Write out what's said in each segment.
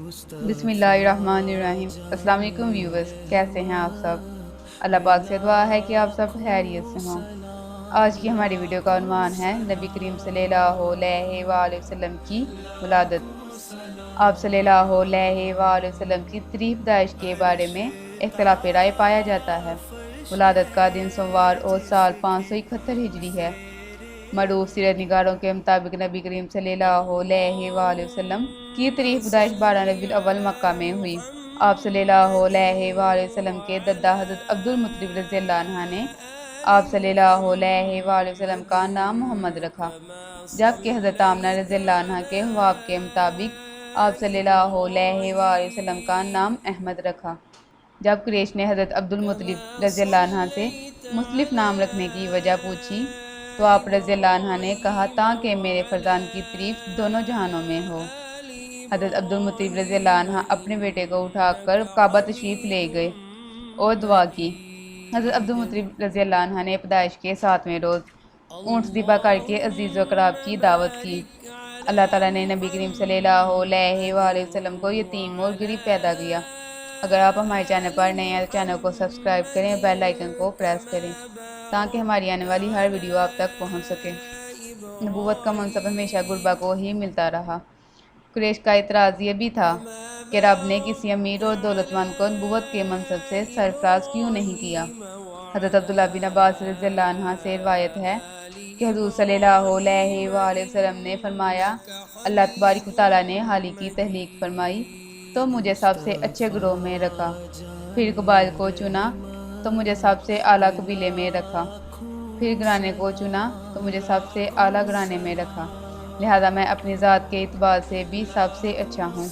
بسم اللہ الرحمن الرحیم۔ السلام علیکم ویورز، کیسے ہیں آپ سب؟ اللہ پاک سے دعا ہے کہ آپ سب خیریت سے ہوں۔ آج کی ہماری ویڈیو کا عنوان ہے نبی کریم صلی اللہ علیہ وآلہ وسلم کی ولادت۔ آپ صلی اللہ علیہ وآلہ وسلم کی تاریخ پیدائش کے بارے میں اختلاف رائے پایا جاتا ہے۔ ولادت کا دن سوموار اور سال 571 ہجری ہے۔ معروف سیرت نگاروں کے مطابق نبی کریم صلی اللہ علیہ وآلہ وسلم کی تاریخ پیدائش 12 ربیع الاول مکہ میں ہوئی۔ آپ صلی اللہ علیہ وآلہ وسلم کے دادا حضرت عبد المطلب رضی اللہ عنہ نے آپ صلی اللہ علیہ وآلہ وسلم کا نام محمد رکھا، جبکہ حضرت آمنہ رضی اللہ عنہ کے خواب کے مطابق آپ صلی اللہ علیہ وآلہ وسلم کا نام احمد رکھا۔ جب قریش نے حضرت عبد المطلب رضی اللہ عنہ سے مختلف نام رکھنے کی وجہ پوچھی تو آپ رضی اللہ عنہ نے کہا تاکہ میرے فرزند کی تعریف دونوں جہانوں میں ہو۔ حضرت عبد المطلب رضی اللہ عنہ اپنے بیٹے کو اٹھا کر کعبہ تشریف لے گئے اور دعا کی۔ حضرت عبد المطلب رضی اللہ عنہ نے پیدائش کے 7ویں روز اونٹ ذبح کر کے عزیز و اقراب کی دعوت کی۔ اللہ تعالیٰ نے نبی کریم صلی اللہ علیہ وآلہ وسلم کو یتیم اور غریب پیدا کیا۔ اگر آپ ہمارے چینل پر نئے ہیں تو چینل کو سبسکرائب کریں، بیل آئیکن کو پریس کریں تاکہ ہماری آنے والی ہر ویڈیو آپ تک پہنچ سکے۔ نبوت کا منصب ہمیشہ غربا کو ہی ملتا رہا۔ قریش کا اعتراض یہ بھی تھا کہ رب نے کسی امیر اور دولت مند کو نبوت کے منصب سے سرفراز کیوں نہیں کیا۔ حضرت عبداللہ بن عباس رضی اللہ عنہ سے روایت ہے کہ حضور صلی اللہ علیہ وآلہ وسلم نے فرمایا، اللہ تبارک و تعالیٰ نے حالی کی تخلیق فرمائی تو مجھے سب سے اچھے گروہ میں رکھا، پھر قبائل کو چنا تو مجھے سب سے اعلیٰ قبیلے میں رکھا، پھر گھرانے کو چنا تو مجھے سب سے اعلیٰ گھرانے میں رکھا، لہذا میں اپنی ذات کے اعتبار سے بھی سب سے اچھا ہوں۔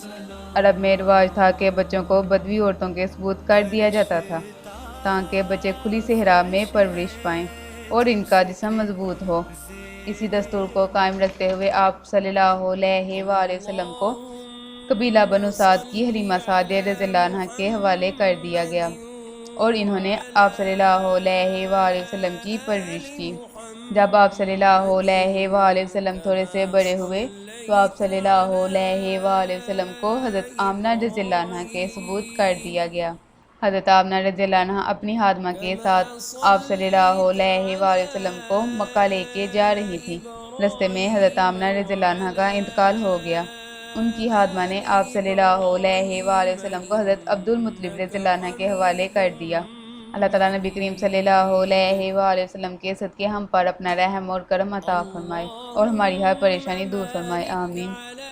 عرب میں رواج تھا کہ بچوں کو بدوی عورتوں کے سپرد کر دیا جاتا تھا تاکہ بچے کھلی صحرا میں پرورش پائیں اور ان کا جسم مضبوط ہو۔ اسی دستور کو قائم رکھتے ہوئے آپ صلی اللہ علیہ وآلہ وسلم کو قبیلہ بنو سعد کی حلیمہ سعدیہ رضی اللہ عنہ کے حوالے کر دیا گیا اور انہوں نے آپ صلی اللہ علیہ وآلہ وسلم کی پرورش کی۔ جب آپ صلی اللہ علیہ وآلہ وسلم تھوڑے سے بڑے ہوئے تو آپ صلی اللہ علیہ وآلہ وسلم کو حضرت آمنہ رضی اللہ عنہ کے سپرد کر دیا گیا۔ حضرت آمنہ رضی اللہ عنہ اپنی خادمہ کے ساتھ آپ صلی اللہ علیہ وآلہ وسلم کو مکہ لے کے جا رہی تھی۔ راستے میں حضرت آمنہ رضی اللہ عنہ کا انتقال ہو گیا۔ ان کی خادمہ نے آپ صلی اللہ علیہ وآلہ وسلم کو حضرت عبد المطلب رضی اللہ عنہ کے حوالے کر دیا۔ اللہ تعالیٰ نبی کریم صلی اللہ علیہ وآلہ وسلم کے صدقے ہم پر اپنا رحم اور کرم عطا فرمائے اور ہماری ہر پریشانی دور فرمائے، آمین۔